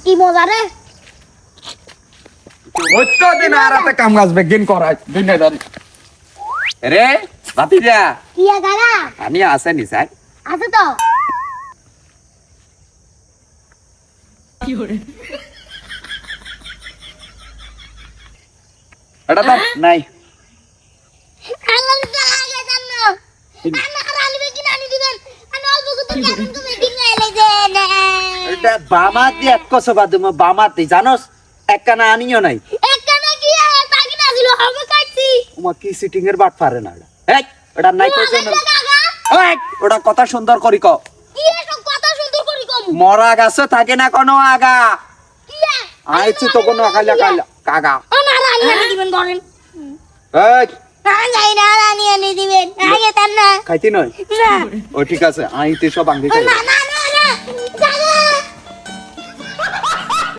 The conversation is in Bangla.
কি মজা রে হচ্ছে দিন আর একটা কাম কাজ বেগিন করাই দুনিয়াদারি রে ভাতিজা কি গালা আমি আসেনি স্যার আছে তো এটা তো নাই আল্লাহ তাআলা জানো আমি আলিবে কি নানি দিবেন আমি অল্প কিছু কেন তুমি দিন এলে যে এটা বামা দিয়ে এক কসো বাদম বামাতে জানোস একখানা আনিও নাই একখানা কি আর বাকি না ছিল হবে কাটছি তোমার কি সিটিং এর বাট পারে না এই এটা নাই কইছো না কাকা ওই ওটা কথা সুন্দর করি ক কি এসব কথা সুন্দর করি কম মরা গাছে থাকে না কোনো আগা কি আইছি তো কোনো আকালা কালা কাকা আমার আনি দিবেন করেন এই না যাই না আনি দিবেন আগে তার না খাইতি নয় না ও ঠিক আছে আইতে সব আঙ্গি না না না না